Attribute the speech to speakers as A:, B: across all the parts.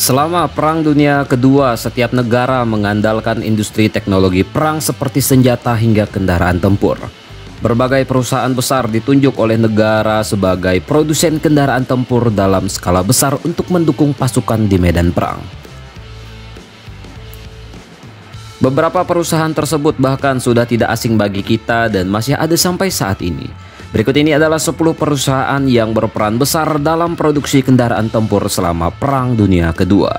A: Selama Perang Dunia Kedua, setiap negara mengandalkan industri teknologi perang seperti senjata hingga kendaraan tempur. Berbagai perusahaan besar ditunjuk oleh negara sebagai produsen kendaraan tempur dalam skala besar untuk mendukung pasukan di medan perang. Beberapa perusahaan tersebut bahkan sudah tidak asing bagi kita dan masih ada sampai saat ini. Berikut ini adalah 10 perusahaan yang berperan besar dalam produksi kendaraan tempur selama Perang Dunia Kedua.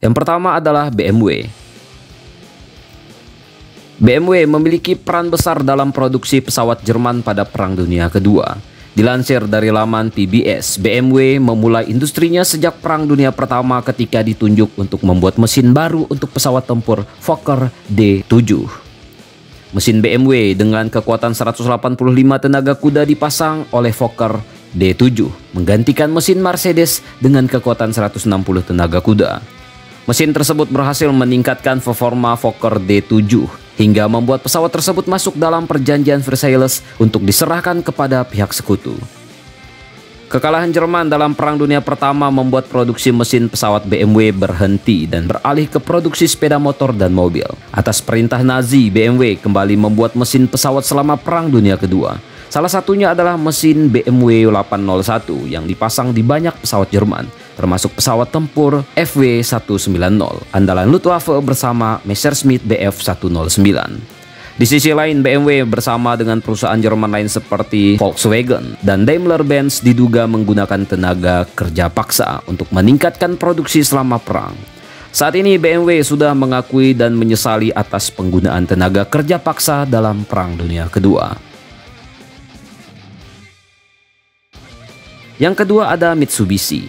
A: Yang pertama adalah BMW. BMW memiliki peran besar dalam produksi pesawat Jerman pada Perang Dunia Kedua. Dilansir dari laman PBS, BMW memulai industrinya sejak Perang Dunia Pertama ketika ditunjuk untuk membuat mesin baru untuk pesawat tempur Fokker D7. Mesin BMW dengan kekuatan 185 tenaga kuda dipasang oleh Fokker D7, menggantikan mesin Mercedes dengan kekuatan 160 tenaga kuda. Mesin tersebut berhasil meningkatkan performa Fokker D7 hingga membuat pesawat tersebut masuk dalam perjanjian Versailles untuk diserahkan kepada pihak sekutu. Kekalahan Jerman dalam Perang Dunia Pertama membuat produksi mesin pesawat BMW berhenti dan beralih ke produksi sepeda motor dan mobil. Atas perintah Nazi, BMW kembali membuat mesin pesawat selama Perang Dunia Kedua. Salah satunya adalah mesin BMW 801 yang dipasang di banyak pesawat Jerman, termasuk pesawat tempur FW190, andalan Luftwaffe bersama Messerschmitt Bf 109. Di sisi lain, BMW bersama dengan perusahaan Jerman lain seperti Volkswagen dan Daimler-Benz diduga menggunakan tenaga kerja paksa untuk meningkatkan produksi selama perang. Saat ini BMW sudah mengakui dan menyesali atas penggunaan tenaga kerja paksa dalam Perang Dunia Kedua. Yang kedua ada Mitsubishi.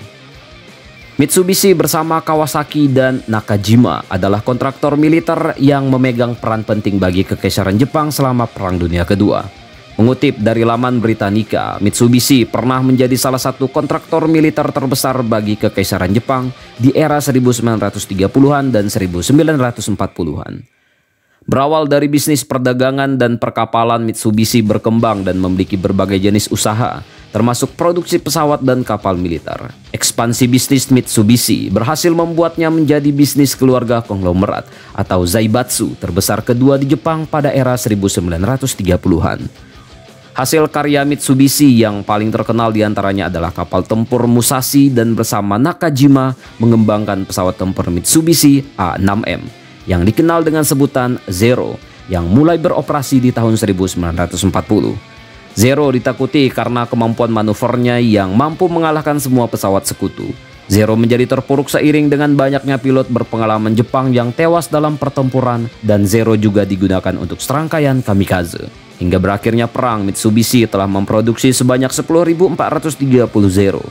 A: Mitsubishi bersama Kawasaki dan Nakajima adalah kontraktor militer yang memegang peran penting bagi Kekaisaran Jepang selama Perang Dunia Kedua. Mengutip dari laman Britannica, Mitsubishi pernah menjadi salah satu kontraktor militer terbesar bagi Kekaisaran Jepang di era 1930-an dan 1940-an. Berawal dari bisnis perdagangan dan perkapalan, Mitsubishi berkembang dan memiliki berbagai jenis usaha, termasuk produksi pesawat dan kapal militer. Ekspansi bisnis Mitsubishi berhasil membuatnya menjadi bisnis keluarga konglomerat atau zaibatsu terbesar kedua di Jepang pada era 1930-an. Hasil karya Mitsubishi yang paling terkenal diantaranya adalah kapal tempur Musashi dan bersama Nakajima mengembangkan pesawat tempur Mitsubishi A6M yang dikenal dengan sebutan Zero yang mulai beroperasi di tahun 1940. Zero ditakuti karena kemampuan manuvernya yang mampu mengalahkan semua pesawat sekutu. Zero menjadi terpuruk seiring dengan banyaknya pilot berpengalaman Jepang yang tewas dalam pertempuran, dan Zero juga digunakan untuk serangkaian kamikaze. Hingga berakhirnya perang, Mitsubishi telah memproduksi sebanyak 10.430 Zero.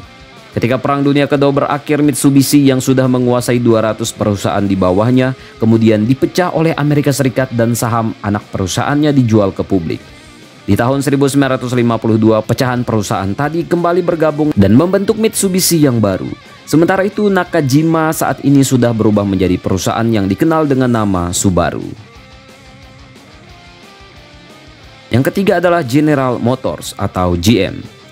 A: Ketika Perang Dunia Kedua berakhir, Mitsubishi yang sudah menguasai 200 perusahaan di bawahnya kemudian dipecah oleh Amerika Serikat dan saham anak perusahaannya dijual ke publik. Di tahun 1952, pecahan perusahaan tadi kembali bergabung dan membentuk Mitsubishi yang baru. Sementara itu, Nakajima saat ini sudah berubah menjadi perusahaan yang dikenal dengan nama Subaru. Yang ketiga adalah General Motors atau GM.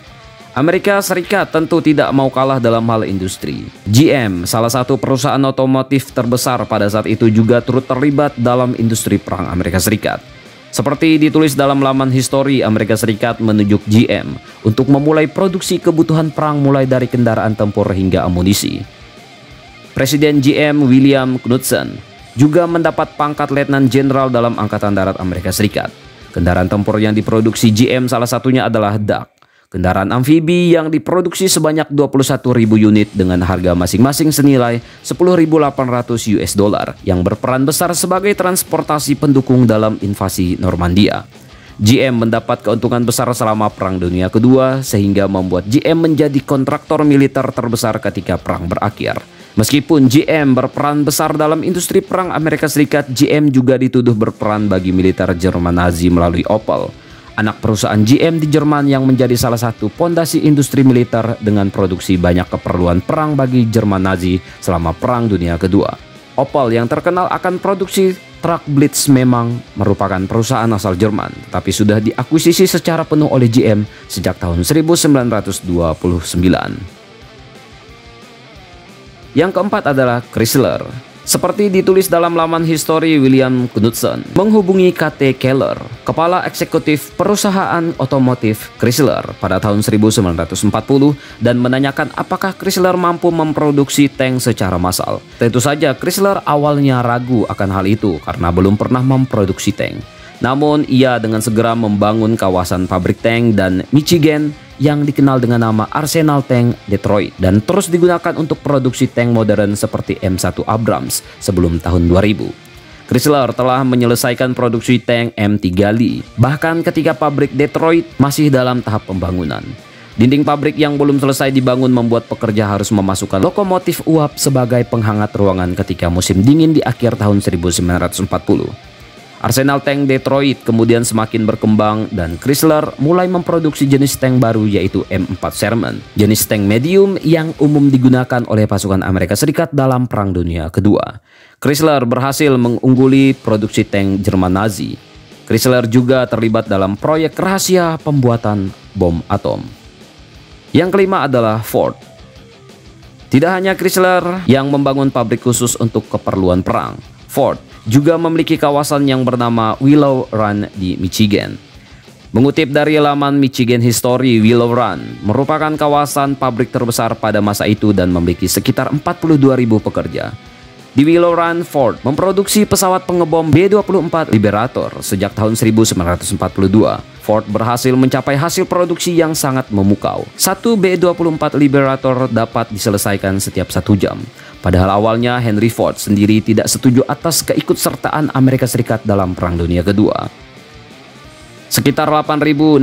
A: Amerika Serikat tentu tidak mau kalah dalam hal industri. GM, salah satu perusahaan otomotif terbesar pada saat itu, juga turut terlibat dalam industri perang Amerika Serikat. Seperti ditulis dalam laman History, Amerika Serikat menunjuk GM untuk memulai produksi kebutuhan perang mulai dari kendaraan tempur hingga amunisi. Presiden GM William Knudsen juga mendapat pangkat Letnan Jenderal dalam Angkatan Darat Amerika Serikat. Kendaraan tempur yang diproduksi GM salah satunya adalah DAC. Kendaraan amfibi yang diproduksi sebanyak 21.000 unit dengan harga masing-masing senilai $10.800 yang berperan besar sebagai transportasi pendukung dalam invasi Normandia. GM mendapat keuntungan besar selama Perang Dunia Kedua sehingga membuat GM menjadi kontraktor militer terbesar ketika perang berakhir. Meskipun GM berperan besar dalam industri perang Amerika Serikat, GM juga dituduh berperan bagi militer Jerman Nazi melalui Opel, anak perusahaan GM di Jerman yang menjadi salah satu pondasi industri militer dengan produksi banyak keperluan perang bagi Jerman Nazi selama Perang Dunia Kedua. Opel yang terkenal akan produksi Truck Blitz memang merupakan perusahaan asal Jerman, tapi sudah diakuisisi secara penuh oleh GM sejak tahun 1929. Yang keempat adalah Chrysler. Seperti ditulis dalam laman history, William Knudsen menghubungi K.T. Keller, kepala eksekutif perusahaan otomotif Chrysler pada tahun 1940 dan menanyakan apakah Chrysler mampu memproduksi tank secara massal. Tentu saja Chrysler awalnya ragu akan hal itu karena belum pernah memproduksi tank. Namun ia dengan segera membangun kawasan pabrik tank dan Michigan yang dikenal dengan nama Arsenal Tank Detroit dan terus digunakan untuk produksi tank modern seperti M1 Abrams sebelum tahun 2000. Chrysler telah menyelesaikan produksi tank M3 Lee bahkan ketika pabrik Detroit masih dalam tahap pembangunan. Dinding pabrik yang belum selesai dibangun membuat pekerja harus memasukkan lokomotif uap sebagai penghangat ruangan ketika musim dingin di akhir tahun 1940. Arsenal Tank Detroit kemudian semakin berkembang dan Chrysler mulai memproduksi jenis tank baru yaitu M4 Sherman, jenis tank medium yang umum digunakan oleh pasukan Amerika Serikat dalam Perang Dunia Kedua. Chrysler berhasil mengungguli produksi tank Jerman Nazi. Chrysler juga terlibat dalam proyek rahasia pembuatan bom atom. Yang kelima adalah Ford. Tidak hanya Chrysler yang membangun pabrik khusus untuk keperluan perang, Ford juga memiliki kawasan yang bernama Willow Run di Michigan. Mengutip dari laman Michigan History, Willow Run merupakan kawasan pabrik terbesar pada masa itu dan memiliki sekitar 42.000 pekerja. Di Willow Run, Ford memproduksi pesawat pengebom B-24 Liberator sejak tahun 1942. Ford berhasil mencapai hasil produksi yang sangat memukau. Satu B-24 Liberator dapat diselesaikan setiap 1 jam. Padahal awalnya Henry Ford sendiri tidak setuju atas keikutsertaan Amerika Serikat dalam Perang Dunia Kedua. Sekitar 8.685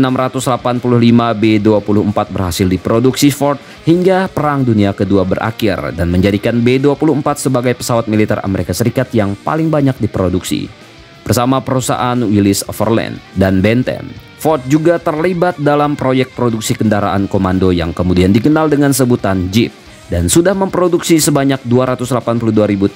A: B-24 berhasil diproduksi Ford hingga Perang Dunia Kedua berakhir dan menjadikan B-24 sebagai pesawat militer Amerika Serikat yang paling banyak diproduksi. Bersama perusahaan Willis-Overland dan Bentham, Ford juga terlibat dalam proyek produksi kendaraan komando yang kemudian dikenal dengan sebutan Jeep dan sudah memproduksi sebanyak 282.352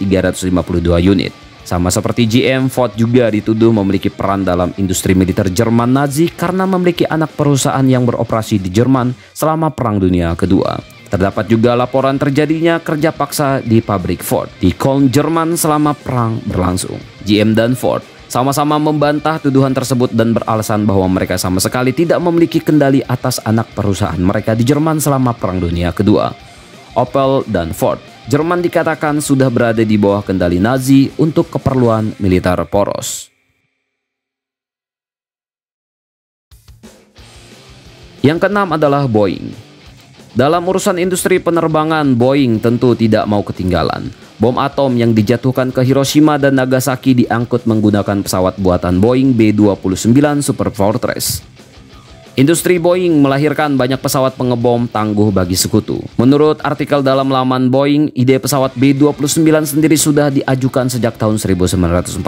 A: unit. Sama seperti GM, Ford juga dituduh memiliki peran dalam industri militer Jerman Nazi karena memiliki anak perusahaan yang beroperasi di Jerman selama Perang Dunia Kedua. Terdapat juga laporan terjadinya kerja paksa di pabrik Ford di Köln, Jerman selama perang berlangsung. GM dan Ford sama-sama membantah tuduhan tersebut dan beralasan bahwa mereka sama sekali tidak memiliki kendali atas anak perusahaan mereka di Jerman selama Perang Dunia Kedua. Opel dan Ford, Jerman dikatakan sudah berada di bawah kendali Nazi untuk keperluan militer poros. Yang keenam adalah Boeing. Dalam urusan industri penerbangan, Boeing tentu tidak mau ketinggalan. Bom atom yang dijatuhkan ke Hiroshima dan Nagasaki diangkut menggunakan pesawat buatan Boeing B-29 Super Fortress. Industri Boeing melahirkan banyak pesawat pengebom tangguh bagi sekutu. Menurut artikel dalam laman Boeing, ide pesawat B-29 sendiri sudah diajukan sejak tahun 1940,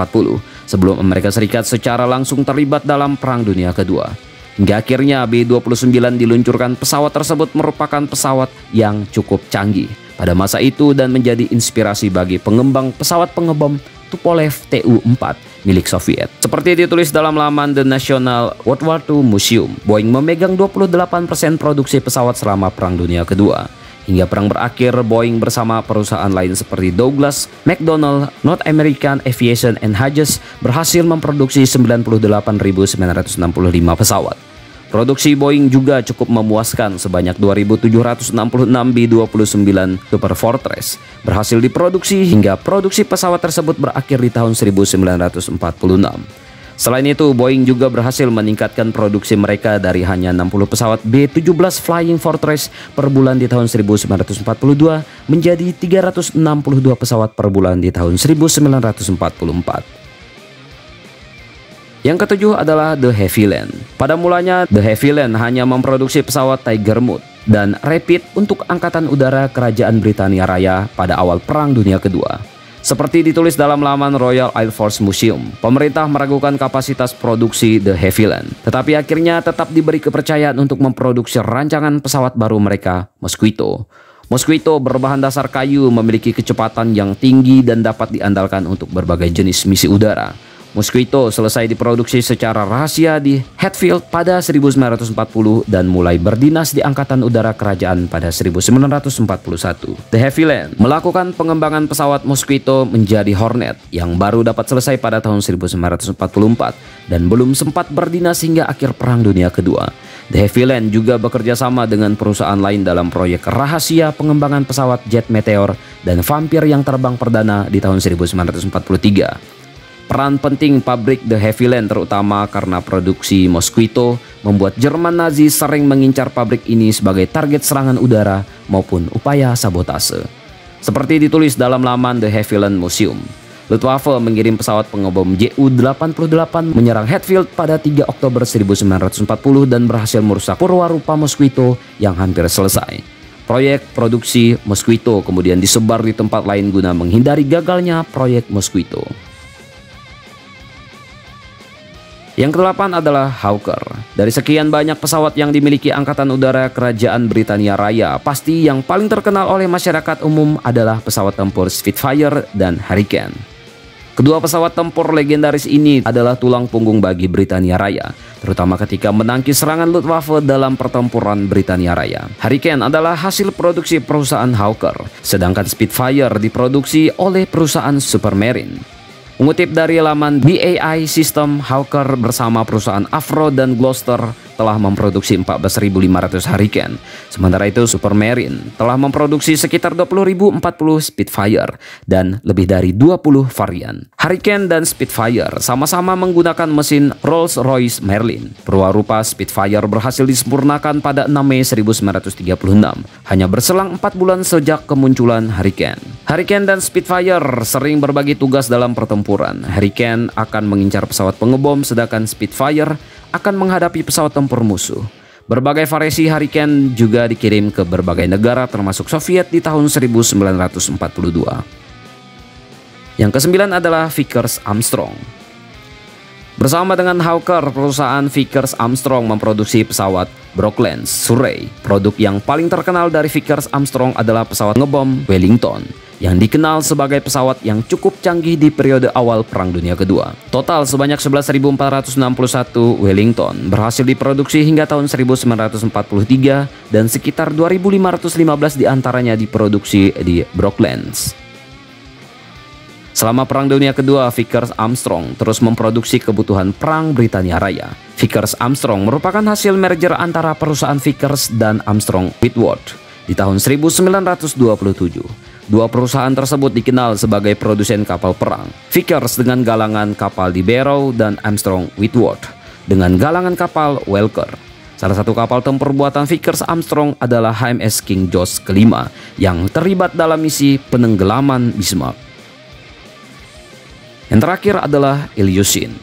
A: sebelum Amerika Serikat secara langsung terlibat dalam Perang Dunia Kedua. Hingga akhirnya B-29 diluncurkan, pesawat tersebut merupakan pesawat yang cukup canggih pada masa itu dan menjadi inspirasi bagi pengembang pesawat pengebom Tupolev Tu-4 milik Soviet. Seperti ditulis dalam laman The National World War II Museum, Boeing memegang 28% produksi pesawat selama Perang Dunia Kedua. Hingga perang berakhir, Boeing bersama perusahaan lain seperti Douglas, McDonnell, North American Aviation and Hughes berhasil memproduksi 98.965 pesawat. Produksi Boeing juga cukup memuaskan, sebanyak 2.766 B-29 Super Fortress berhasil diproduksi hingga produksi pesawat tersebut berakhir di tahun 1946. Selain itu, Boeing juga berhasil meningkatkan produksi mereka dari hanya 60 pesawat B-17 Flying Fortress per bulan di tahun 1942 menjadi 362 pesawat per bulan di tahun 1944. Yang ketujuh adalah De Havilland. Pada mulanya, De Havilland hanya memproduksi pesawat Tiger Moth dan Rapid untuk Angkatan Udara Kerajaan Britania Raya pada awal Perang Dunia Kedua. Seperti ditulis dalam laman Royal Air Force Museum, pemerintah meragukan kapasitas produksi De Havilland, tetapi akhirnya tetap diberi kepercayaan untuk memproduksi rancangan pesawat baru mereka, Mosquito. Mosquito berbahan dasar kayu memiliki kecepatan yang tinggi dan dapat diandalkan untuk berbagai jenis misi udara. Mosquito selesai diproduksi secara rahasia di Hatfield pada 1940 dan mulai berdinas di Angkatan Udara Kerajaan pada 1941. De Havilland melakukan pengembangan pesawat Mosquito menjadi Hornet yang baru dapat selesai pada tahun 1944 dan belum sempat berdinas hingga akhir Perang Dunia Kedua. De Havilland juga bekerja sama dengan perusahaan lain dalam proyek rahasia pengembangan pesawat jet Meteor dan Vampir yang terbang perdana di tahun 1943. Peran penting pabrik De Havilland terutama karena produksi Mosquito membuat Jerman Nazi sering mengincar pabrik ini sebagai target serangan udara maupun upaya sabotase. Seperti ditulis dalam laman De Havilland Museum, Luftwaffe mengirim pesawat pengebom Ju-88 menyerang Hatfield pada 3 Oktober 1940 dan berhasil merusak purwarupa Mosquito yang hampir selesai. Proyek produksi Mosquito kemudian disebar di tempat lain guna menghindari gagalnya proyek Mosquito. Yang ke-8 adalah Hawker. Dari sekian banyak pesawat yang dimiliki Angkatan Udara Kerajaan Britania Raya, pasti yang paling terkenal oleh masyarakat umum adalah pesawat tempur Spitfire dan Hurricane. Kedua pesawat tempur legendaris ini adalah tulang punggung bagi Britania Raya, terutama ketika menangkis serangan Luftwaffe dalam pertempuran Britania Raya. Hurricane adalah hasil produksi perusahaan Hawker, sedangkan Spitfire diproduksi oleh perusahaan Supermarine. Mengutip dari laman BAI System, Hawker bersama perusahaan Avro dan Gloster telah memproduksi 14.500 Hurricane. Sementara itu Supermarine telah memproduksi sekitar 20.040 Spitfire dan lebih dari 20 varian. Hurricane dan Spitfire sama-sama menggunakan mesin Rolls-Royce Merlin. Perwarupa Spitfire berhasil disempurnakan pada 6 Mei 1936, hanya berselang 4 bulan sejak kemunculan Hurricane. Hurricane dan Spitfire sering berbagi tugas dalam pertempuran. Hurricane akan mengincar pesawat pengebom, sedangkan Spitfire akan menghadapi pesawat tempur musuh. Berbagai variasi Hurricane juga dikirim ke berbagai negara termasuk Soviet di tahun 1942. Yang ke-9 adalah Vickers Armstrong. Bersama dengan Hawker, perusahaan Vickers Armstrong memproduksi pesawat Brocklands Surrey. Produk yang paling terkenal dari Vickers Armstrong adalah pesawat ngebom Wellington, yang dikenal sebagai pesawat yang cukup canggih di periode awal Perang Dunia Kedua. Total sebanyak 11.461 Wellington berhasil diproduksi hingga tahun 1943 dan sekitar 2.515 diantaranya diproduksi di Brocklands. Selama Perang Dunia Kedua, Vickers Armstrong terus memproduksi kebutuhan Perang Britania Raya. Vickers Armstrong merupakan hasil merger antara perusahaan Vickers dan Armstrong Whitworth di tahun 1927. Dua perusahaan tersebut dikenal sebagai produsen kapal perang. Vickers dengan galangan kapal di Barrow dan Armstrong Whitworth dengan galangan kapal Walker. Salah satu kapal tempur buatan Vickers Armstrong adalah HMS King George kelima yang terlibat dalam misi penenggelaman Bismarck. Yang terakhir adalah Ilyushin.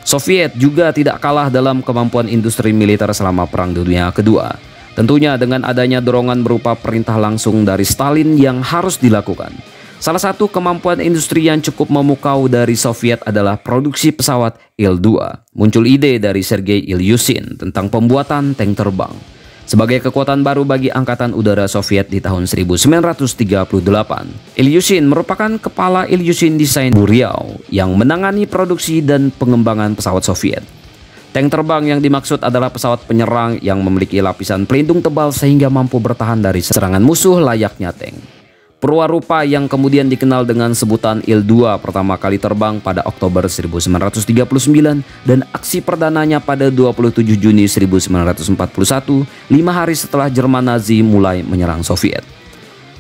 A: Soviet juga tidak kalah dalam kemampuan industri militer selama Perang Dunia Kedua. Tentunya dengan adanya dorongan berupa perintah langsung dari Stalin yang harus dilakukan. Salah satu kemampuan industri yang cukup memukau dari Soviet adalah produksi pesawat Il-2. Muncul ide dari Sergei Ilyushin tentang pembuatan tank terbang sebagai kekuatan baru bagi Angkatan Udara Soviet di tahun 1938. Ilyushin merupakan kepala Ilyushin Design Buryau yang menangani produksi dan pengembangan pesawat Soviet. Tank terbang yang dimaksud adalah pesawat penyerang yang memiliki lapisan pelindung tebal sehingga mampu bertahan dari serangan musuh layaknya tank. Perwarupa yang kemudian dikenal dengan sebutan Il-2 pertama kali terbang pada Oktober 1939 dan aksi perdananya pada 27 Juni 1941, 5 hari setelah Jerman Nazi mulai menyerang Soviet.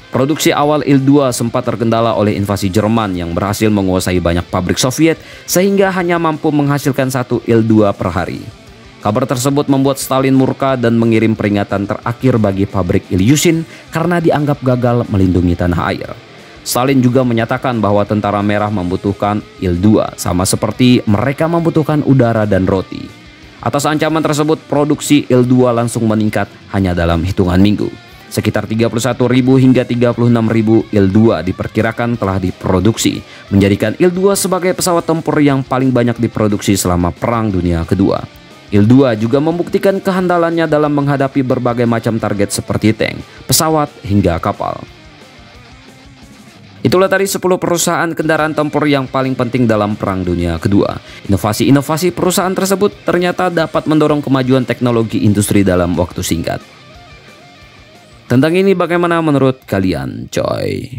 A: Produksi awal Il-2 sempat terkendala oleh invasi Jerman yang berhasil menguasai banyak pabrik Soviet sehingga hanya mampu menghasilkan 1 Il-2 per hari. Kabar tersebut membuat Stalin murka dan mengirim peringatan terakhir bagi pabrik Ilyushin karena dianggap gagal melindungi tanah air. Stalin juga menyatakan bahwa tentara merah membutuhkan Il-2 sama seperti mereka membutuhkan udara dan roti. Atas ancaman tersebut, produksi Il-2 langsung meningkat hanya dalam hitungan minggu. Sekitar 31.000 hingga 36.000 Il-2 diperkirakan telah diproduksi, menjadikan Il-2 sebagai pesawat tempur yang paling banyak diproduksi selama Perang Dunia Kedua. Il-2 juga membuktikan kehandalannya dalam menghadapi berbagai macam target seperti tank, pesawat, hingga kapal. Itulah tadi 10 perusahaan kendaraan tempur yang paling penting dalam Perang Dunia Kedua. Inovasi-inovasi perusahaan tersebut ternyata dapat mendorong kemajuan teknologi industri dalam waktu singkat. Tentang ini bagaimana menurut kalian, coy?